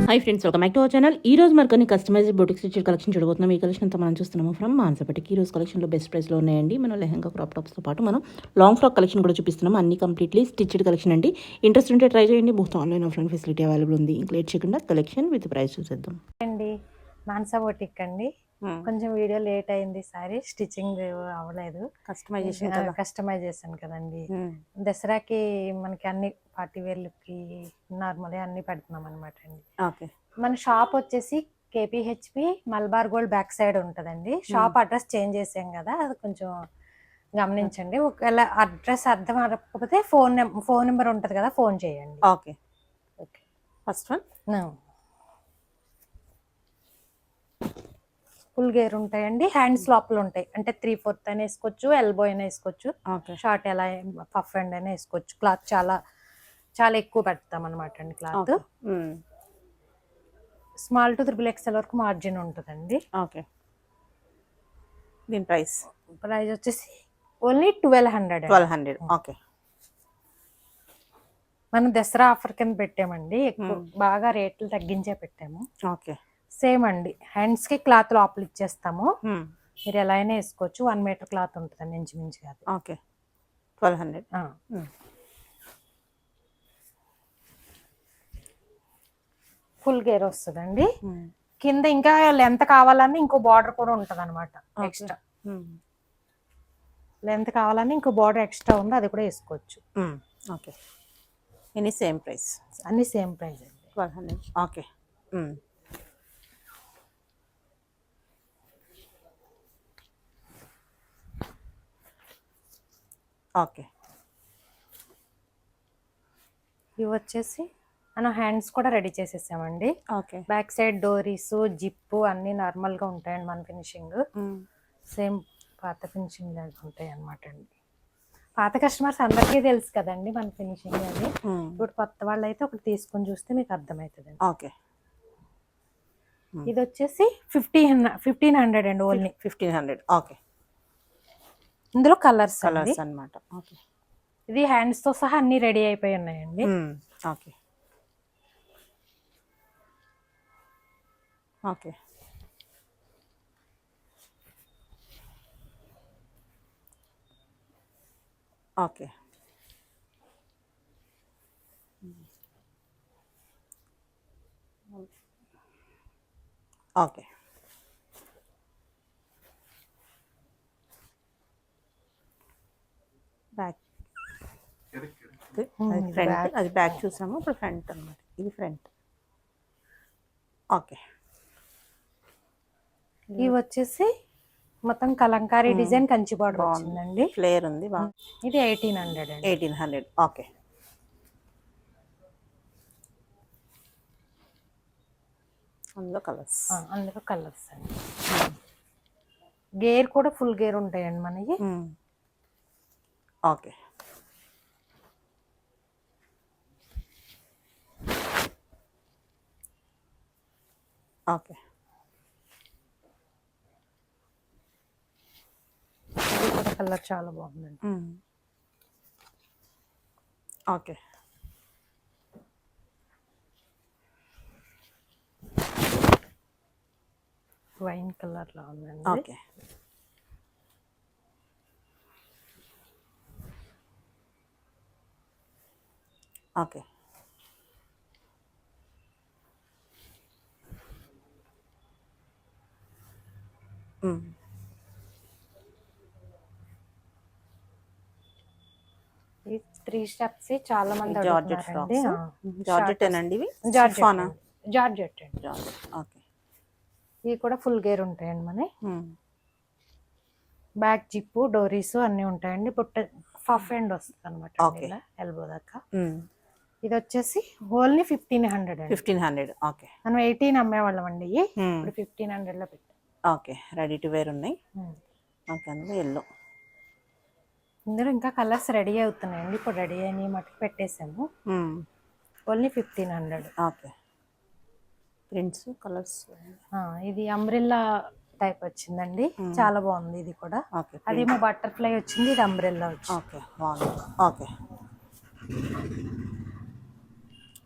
Hi friends, welcome back to our channel. ఈ రోజు మరి కొన్ని కస్టమైజ్డ్ బొటిక్ స్టిచ్ కలెక్షన్ చూడబోతున్నాం. ఈ కలెక్షన్ అంతా మనం చూస్తున్నాము ఫ్రమ్ మాన్సపేటకి. ఈ రోజు కలెక్షన్లో బెస్ట్ ప్రైస్లో ఉన్నాయండి. మనం లెహంగా క్రాప్ టాప్స్తో పాటు మనం లాంగ్ ఫ్రాక్ కలెక్షన్ కూడా చూపిస్తున్నాం. అన్ని కంప్లీట్లీ స్టిచ్డ్ కలెక్షన్ అండి. ఇంట్రెస్ట్ ఉంటే ట్రై చేయండి. Both online offline facility available ఉంది. ఇంకా లేట్ చేయకుండా కలెక్షన్ విత్ ప్రైస్ చూసేద్దాం అండి. మాన్సా బొటిక్ అండి. కొంచెం వీడియో లేట్ అయింది, సారీ స్టిచ్చింగ్ అవ్వలేదు, కస్టమైజ్ చేశాను కదండి. దసరాకి మనకి అన్ని పార్టీ వేర్లకి నార్మల్ అన్ని పెడుతున్నాం అనమాట అండి. మన షాప్ వచ్చేసి కేపీహెచ్పి మల్బార్ గోల్డ్ బ్యాక్ సైడ్ ఉంటుందండి. షాప్ అడ్రస్ చేంజ్ చేసాం కదా, అది కొంచెం గమనించండి. ఒకవేళ అడ్రస్ అర్థం అవ్వకపోతే ఫోన్ నెంబర్ ఉంటుంది కదా, ఫోన్ చేయండి. Okay okay. First one full gear ఉంటాయండి. హ్యాండ్స్ లోపల ఉంటాయి, అంటే 3/4 అయినా వేసుకోవచ్చు, ఎల్బో అయినా వేసుకోవచ్చు, షార్ట్ ఎలా పఫ్ అండ్ అయినా వేసుకోవచ్చు. క్లాత్ చాలా చాలా ఎక్కువ పెడతాం అనమాట అండి. క్లాత్ స్మాల్ టు XXL వరకు మార్జిన్ ఉంటుందండి. ఓకే. దీని ప్రైస్ వచ్చేసి ఓన్లీ 1200. ఓకే. మనం దసరా ఆఫర్ కింద పెట్టామండి. ఎక్కువ బాగా రేట్లు తగ్గించే పెట్టాము. ఓకే. సేమ్ అండి. హ్యాండ్స్ కి క్లాత్ లోపల ఇచ్చేస్తాము. మీరు ఎలా అయినా వేసుకోవచ్చు. 1 మీటర్ క్లాత్ ఉంటుందండి, ఇంచుమించు కాదు. ఓకే. 1200. ఫుల్ గేర్ వస్తుందండి. కింద ఇంకా లెంత్ కావాలని ఇంకో బార్డర్ కూడా ఉంటుంది అనమాట. ఎక్స్ట్రా లెంత్ కావాలని ఇంకో బార్డర్ ఎక్స్ట్రా ఉంది, అది కూడా వేసుకోవచ్చు. ఓకే. Any same price? అన్ని సేమ్ ప్రైస్ అండి, 1200. ఓకే. ఓకే. ఇవి వచ్చేసి మనం హ్యాండ్స్ కూడా రెడీ చేసేసామండి. ఓకే. బ్యాక్ సైడ్ డోరీస్, జిప్పు అన్ని నార్మల్ గా ఉంటాయండి. మన ఫినిషింగ్ సేమ్ పాత ఫినిషింగ్ లాగా ఉంటాయి అనమాట అండి. పాత కస్టమర్స్ అందరికీ తెలుసు కదండి మన ఫినిషింగ్ అది. ఇప్పుడు కొత్త వాళ్ళు అయితే ఒకటి తీసుకొని చూస్తే మీకు అర్థమవుతుంది. ఓకే. ఇది వచ్చేసి 1500 అండి, ఓన్లీ 1500. ఓకే. ఇందులో కలర్స్ అన్నమాట. ఓకే. ఇది హ్యాండ్స్ తో సహా అన్ని రెడీ అయిపోయి ఉన్నాయండి. Okay. Okay. Okay. Okay. Back front, అది బ్యాక్ చూసాము. ఇప్పుడు ఫ్రంట్ అన్నమాట. ఇది ఫ్రంట్. ఓకే. ఇవి వచ్చేసి మొత్తం కలంకారీ డిజైన్ కంచి బార్డర్ వచ్చిందండి. ఫ్లేర్ ఉంది. ఇది 1800 అండి. 1800. ఓకే. అందులో కలర్స్ అండి. గేర్ కూడా ఫుల్ గేర్ ఉంటాయండి మనకి. ఓకే. ఓకే. కలర్ చాలా బాగుందండి. ఓకే. వైన్ కలర్ లా ఉందండి. ఓకే. ఓకే. ఈ 3 స్టెప్స్ చాలా మంది అడుగుతున్నారండి. జార్జెట్ అండి. ఇవి జార్జెట్ అండి. ఓకే. ఇవి కూడా ఫుల్ గేర్ ఉంటాయండి మన. బ్యాక్ జిప్పు, డోరీస్ అన్ని ఉంటాయండి. పఫ్ ఎండ్ వస్తుంది అనమాట ఎల్బో దాకా. ఇది వచ్చేసి ఓన్లీ 1500. ఓకే. మనం 18 అమ్మేవాళ్ళం అండి, ఇప్పుడు 1500 లో పెట్టాం. ఓకే. రెడీ టు వేర్ ఉన్నాయి. ఓకే. అందులో ఎల్లో. ఇందులో ఇంకా కలర్స్ రెడీ అవుతున్నాయండి. ఇప్పుడు రెడీ అయిన మట్టుకు పెట్టేసాము. ఓన్లీ 1500. ఓకే. Prints, colours. ఇది అంబ్రెల్లా టైప్ వచ్చిందండి, చాలా బాగుంది ఇది కూడా. అదేమో బటర్ఫ్లై వచ్చింది, ఇది అంబ్రెల్లా వచ్చింది. ఓకే. బాగుంది. ఓకే.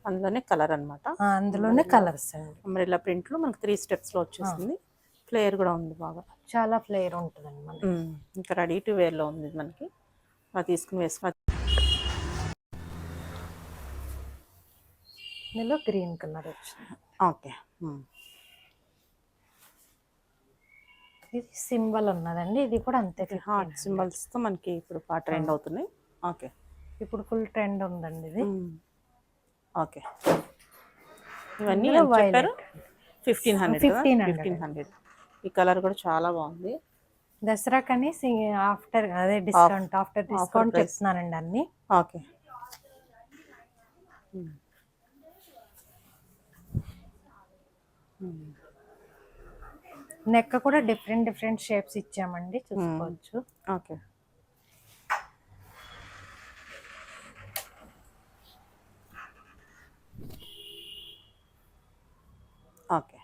అందులోనే కలర్ అనమాట. అందులోనే కలర్స్ అండి. అంబ్రెల్లా ప్రింట్లో మనకు 3 స్టెప్స్లో వచ్చేసింది. ఫ్లేయర్ కూడా ఉంది బాగా, చాలా ఫ్లేయర్ ఉంటుందండి మనకి. ఇంకా రెడీ టు వేర్లో ఉంది మనకి. అది తీసుకుని వేసుకో. ఇందులో గ్రీన్ కలర్ వచ్చింది. ఓకే. ఇది సింబల్ ఉన్నదండి, ఇది కూడా అంతే. హార్ట్ సింబల్స్తో మనకి ఇప్పుడు ట్రెండ్ అవుతున్నాయి. ఓకే, ఇప్పుడు ఫుల్ ట్రెండ్ ఉందండి ఇది. ఓకే, ఇవన్నీ చెప్పారు 1500. ఈ కలర్ కూడా చాలా బాగుంది. దసరా కానీ ఆఫ్టర్ అదే డిస్కౌంట్ ఆఫ్టర్ డిస్కౌంట్ చెప్తున్నానండి అన్ని. ఓకే, నెక్ కూడా డిఫరెంట్ షేప్స్ ఇచ్చామండి, చూసుకోవచ్చు. Okay, okay.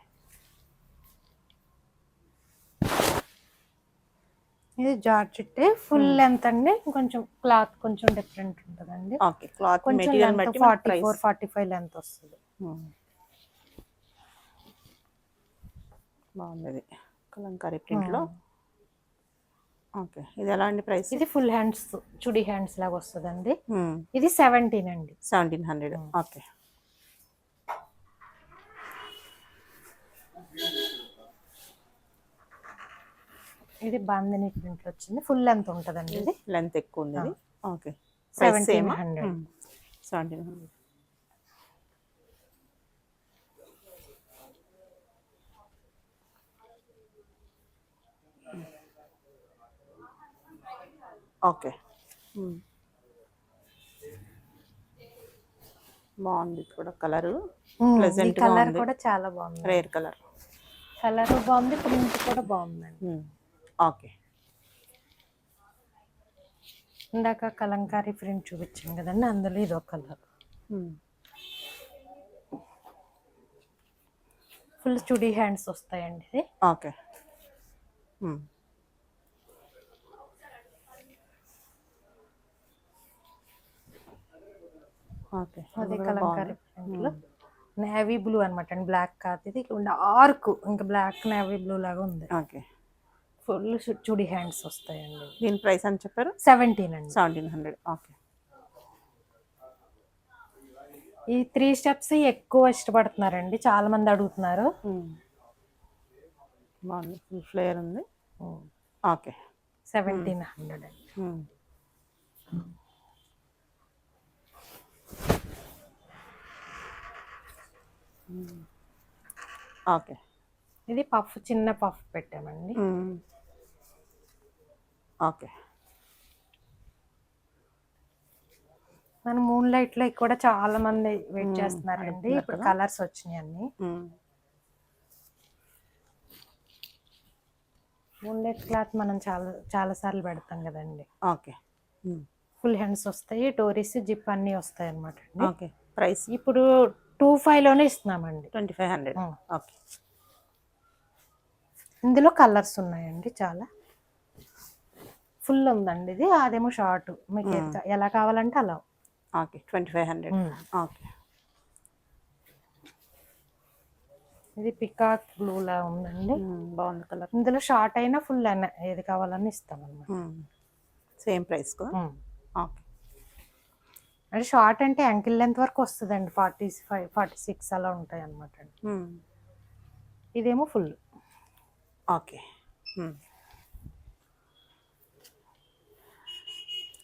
ఇది జార్జెట్ ఫుల్ లెంత్ అండి, కొంచెం క్లాత్ కొంచెం డిఫరెంట్ ఉంటుందండి. ఓకే, క్లాత్ కొంచెం మెటీరియల్ బట్టి 44-45 లెంత్ వస్తుంది. బాగుంది కలంకారీ ప్రింట్లో. ఓకే, ఇది ఎలా అండి ప్రైస్? ఇది ఫుల్ హ్యాండ్స్, చుడి హ్యాండ్స్ లాగా వస్తుందండి. ఇది 17 అండి. 1700. ఓకే, ఇది బాందిని ప్రింట్ వచ్చింది, ఫుల్ లెంత్ ఉంటుందండి. ఇది లెంత్ ఎక్కువ ఉంది. ఓకే, 1700. 1700. ఓకే, బాగుంది కూడా కలర్. ప్లెజెంట్ కలర్ కూడా చాలా బాగుంది, రేర్ కలర్. కలర్ బాగుంది, ప్రింట్ కూడా బాగుందండి. ఓకే, ఇందాక కలంకారీ ప్రింట్ చూపించాం కదండి, అందులో ఇదో కలర్. ఫుల్ చుడి హ్యాండ్స్ వస్తాయండి ఇది. Okay, okay. అది కలంకారీ ప్రింట్లో నేవీ బ్లూ అనమాట అండి, బ్లాక్ కాదు ఇది. ఆర్క్ ఇంకా బ్లాక్ నేవీ బ్లూ లాగా ఉంది. ఓకే, ఫుల్ చుడి హ్యాండ్స్ వస్తాయండి. దీని ప్రైస్ అని చెప్పారు? 17 అండి. 1700. ఓకే, ఈ 3 స్టెప్స్ ఎక్కువ ఇష్టపడుతున్నారండి, చాలా మంది అడుగుతున్నారు. బాగుంది, ఫుల్ ఫ్లేయర్ ఉంది. ఓకే, 1700 అండి. ఓకే, ఇది పఫ్, చిన్న పఫ్ పెట్టామండి. ఓకే, మన మూన్ లైట్ లో కూడా చాలా మంది వెయిట్ చేస్తున్నారండి. ఇప్పుడు కలర్స్ వచ్చినాయి అన్ని. మూన్ లైట్ క్లాత్ మనం చాలా సార్లు పెడతాం కదండి. ఓకే, ఫుల్ హ్యాండ్స్ వస్తాయి, డోరీస్ జిప్ అన్ని వస్తాయి అనమాట అండి. ఓకే, ప్రైస్ ఇప్పుడు 25 లోనే ఇస్తున్నామండి. 2500. ఓకే, ఇందులో కలర్స్ ఉన్నాయండి చాలా. ఫుల్ ఉందండి ఇది, అదేమో షార్ట్. మీకు ఎలా కావాలంటే అలా. ఓకే, 2500. ఓకే, ఇది పికాక్ బ్లూ లా ఉందండి, బాగుంది కలర్. ఇందులో షార్ట్ అయినా ఫుల్ అయినా ఏది కావాలని ఇస్తాం అన్నమాట. సేమ్ ప్రైస్ కదా. ఓకే, అంటే షార్ట్ అంటే యాంకిల్ లెంత్ వరకు వస్తుందండి, 45-46 అలా ఉంటాయి అనమాట అండి. ఇదేమో ఫుల్. ఓకే,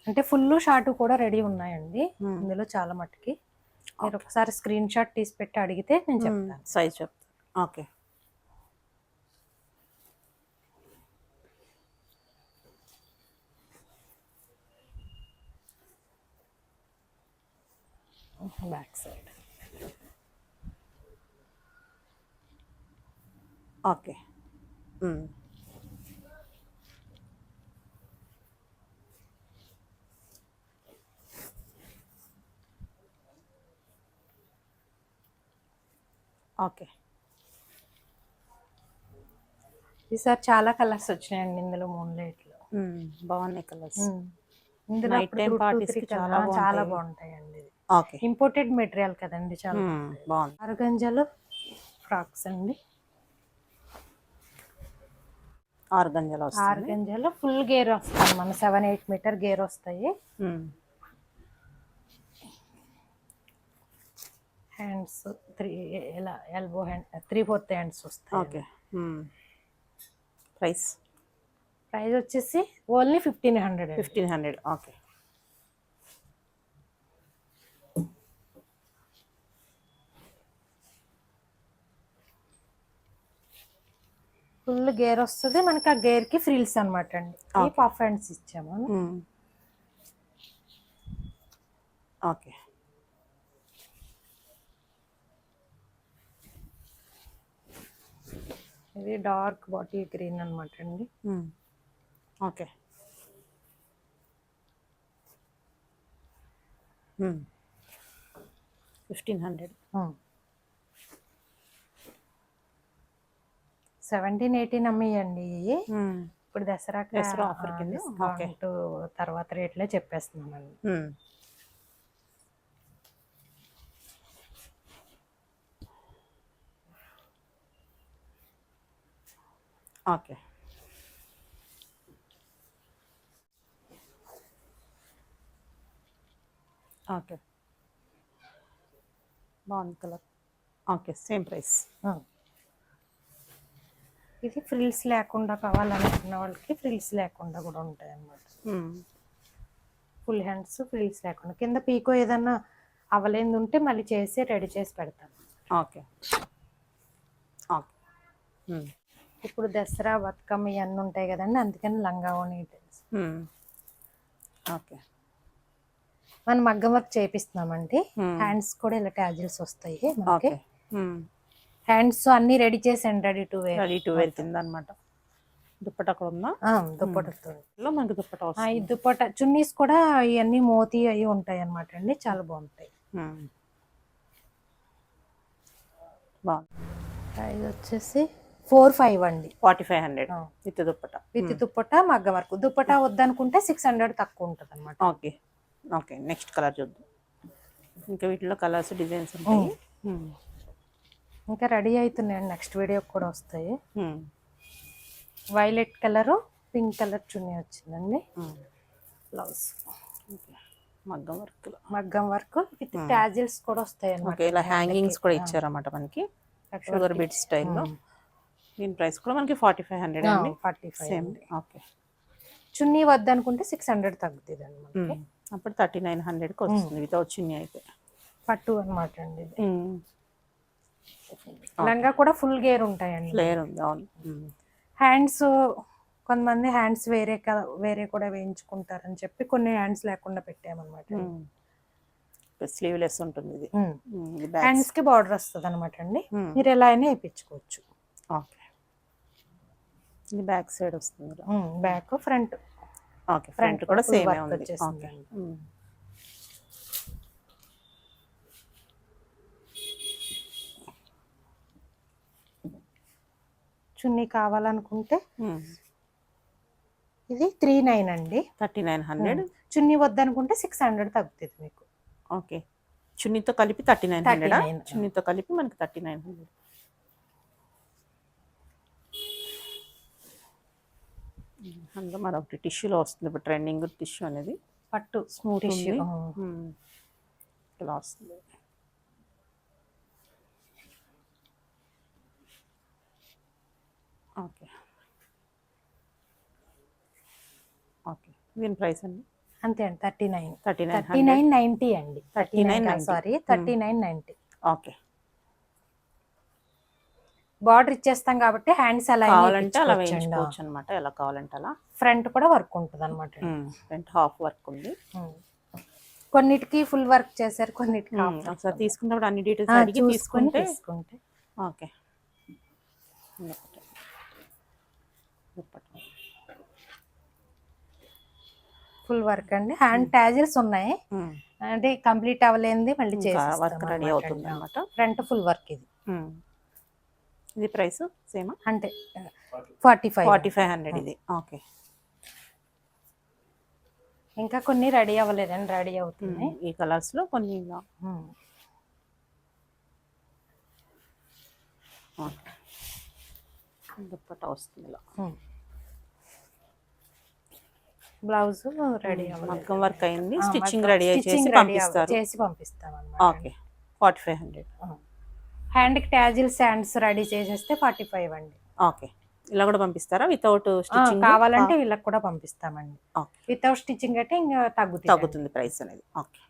అంటే ఫుల్ షార్ట్ కూడా రెడీ ఉన్నాయండి ఇందులో చాలా మట్టుకి. మీరు ఒకసారి స్క్రీన్ షాట్ తీసి పెట్టి అడిగితే నేను చెప్తాను, సైజ్ చెప్తాను. Okay, back side. Okay, okay. ఈసారి చాలా కలర్స్ వచ్చినాయండి ఇందులో మూన్ లైట్ లో. బాగున్నాయి కలర్స్. ఇందులో నైట్ టైం పార్టీస్ కి చాలా బాగుంటాయండి ఇది. ఓకే. ఇంపోర్టెడ్ మెటీరియల్ కదండి, చాలా బాగుంది. ఆర్గంజాలో ఫ్రాక్స్ అండి. ఆర్గంజాలో వస్తుంది. ఆర్గంజాలో ఫుల్ గేర్ వస్తుంది, మన 7-8 మీటర్ గేర్ వస్తాయి. హ్యాండ్స్ 3 ఇలా ఎల్బో హ్యాండ్ 3/4 హ్యాండ్స్ వస్తాయి. ఓకే. ప్రైస్ వచ్చేసి ఓన్లీ 1500. 1500. ఓకే. ఫుల్ గేర్ వస్తుంది మనకి. ఆ గేర్ కి ఫ్రిల్స్ అనమాట అండి. ఈ పఫ్ హ్యాండ్స్ ఇచ్చాము. ఓకే. ఇది డార్క్ బాటిల్ గ్రీన్ అనమాట అండి. ఓకే. 1500. 17-18 అమ్మేయండి. ఇప్పుడు దసరా ఆఫర్ కింద డిస్కౌంట్ తర్వాత రేట్లే చెప్పేస్తున్నామండి. ఓకే. ఓకే. బాగుంది కలర్. ఓకే. Same price. ఇది ఫ్రిల్స్ లేకుండా కావాలనుకున్న వాళ్ళకి ఫ్రిల్స్ లేకుండా కూడా ఉంటాయి అన్నమాట. ఫుల్ హ్యాండ్స్ ఫ్రిల్స్ లేకుండా, కింద పీకో ఏదన్నా అవలేంది ఉంటే మళ్ళీ చేసి రెడీ చేసి పెడతాను. ఓకే. ఓకే. ఇప్పుడు దసరా బతుకమ్మ ఇవన్నీ ఉంటాయి కదండి, అందుకని లంగా ఓణి. ఓకే. మనం మగ్గం వర్క్ చేపిస్తున్నామండి. హ్యాండ్స్ కూడా ఇలా ట్యాజిల్స్ వస్తాయి మనకి. హ్యాండ్స్ అన్ని రెడీ చేసాను, రెడీ టు వేర్ కింద అనమాట. దుప్పట కూడా ఉందా? దుప్పటతో మనకి దుప్పట ఈ దుప్పట చున్నీస్ కూడా ఇవన్నీ మోతీ అవి ఉంటాయి అనమాట అండి, చాలా బాగుంటాయి. ఇది వచ్చేసి 4-5 అండి. 4500 విత్ దుప్పట. దుప్పట మగ్గం వర్క్. దుప్పట వద్దనుకుంటే 600 తక్కువ ఉంటుంది అనమాట. ఓకే. ఓకే. నెక్స్ట్ కలర్ చూద్దాం. ఇంకా వీటిలో కలర్స్ డిజైన్స్ ఉంటాయి. ఇంకా రెడీ అవుతున్నాయండి, నెక్స్ట్ వీడియో కూడా వస్తాయి. వైలెట్ కలరు పింక్ కలర్ చున్నీ వచ్చిందండి. బ్లౌజ్ మగ్గం వర్క్ విత్ టాజిల్స్ కూడా వస్తాయి అన్నమాట. ఇలా హ్యాంగింగ్స్ కూడా ఇచ్చారన్నమాట మనకి, షుగర్ బీట్ స్టైల్లో. దీని ప్రైస్ కూడా మనకి 4500 అండి. 45. ఓకే. చున్నీ వద్దనుకుంటే 600 తగ్గుతుంది అనమాట. అప్పుడు 3900కి వస్తుంది వితౌట్ చున్నీ అయితే. పట్టు అనమాట అండి. లంగా కూడా ఫుల్ గేర్ ఉంటాయండి. ఫ్లేర్ ఉంది. అవును. హ్యాండ్స్ కొంతమంది హ్యాండ్స్ వేరే కూడా వేయించుకుంటారని చెప్పి కొన్ని హ్యాండ్స్ లేకుండా పెట్టామన్నమాట. స్లీవ్లెస్ ఉంటుంది ఇది. హ్యాండ్స్ కి బార్డర్ వస్తుంది అనమాట అండి, మీరు ఎలా అయినా వేయించుకోవచ్చు. ఓకే. ఇది బ్యాక్ సైడ్ వస్తుంది. Back front. ఓకే. ఫ్రంట్ కూడా సేమ్ ఉంది. చున్నీ కావాలనుకుంటే ఇది 39 అండి. 3900. చున్నీ వద్దనుకుంటే 600 తగ్గుతుంది మీకు. ఓకే. చున్నీతో కలిపి 3900. చున్నీతో కలిపి మనకి 3900. అందులో మరొకటి టిష్యూలో వస్తుంది ఇప్పుడు ట్రెండింగ్ టిష్యూ అనేది. పట్టు స్మూత్ టిష్యూ ఇలా వస్తుంది. ఓకే. ఓకే. దీని ప్రైస్ అండి అంతే అండి. 3990 అండి. 3990. ఓకే. బార్డర్ ఇచ్చేస్తాం కాబట్టి హ్యాండ్స్ అలా కావాలంటే అలా వేయించుకోవచ్చు అనమాట, ఎలా కావాలంటే అలా. ఫ్రంట్ కూడా వర్క్ ఉంటుంది అనమాట. ఫ్రంట్ హాఫ్ వర్క్ ఉంది. కొన్నిటికి ఫుల్ వర్క్ చేశారు, కొన్నిటికి ఒకసారి తీసుకున్నప్పుడు అన్ని డీటెయిల్స్ అడిగి తీసుకుంటే. ఓకే. ఫుల్ వర్క్ అండి. హ్యాండ్ ట్యాజిల్స్ ఉన్నాయి అంటే కంప్లీట్ అవ్వలేంది మళ్ళీ వర్క్ రెడీ అవుతుంది అనమాట. ఫ్రంట్ ఫుల్ వర్క్ ఇది. ఇది ప్రైస్ సేమ్ అంటే 4500 ఇది. ఓకే. ఇంకా కొన్ని రెడీ అవ్వలేదండి, రెడీ అవుతుంది. ఈ కలర్స్ లో కొన్ని ఇలా. దుప్పట్టా వస్తుంది ఇలా. బ్లౌజ్ రెడీ అవ్వలేదు, మగ్గం వర్క్ అయింది, స్టిచ్చింగ్ రెడీ చేసి పంపిస్తారు. చేసి పంపిస్తాం అన్నమాట. ఓకే 4500. హ్యాండ్ కి ట్యాజిల్ శాండ్స్ రెడీ చేసేస్తే 45 అండి. ఓకే, ఇలా కూడా పంపిస్తారా వితౌట్ స్టిచ్చింగ్? కావాలంటే వీళ్ళకి కూడా పంపిస్తామండి. ఓకే, వితౌట్ స్టిచ్చింగ్ అయితే ఇంకా తగ్గుతుంది ప్రైస్ అనేది. ఓకే.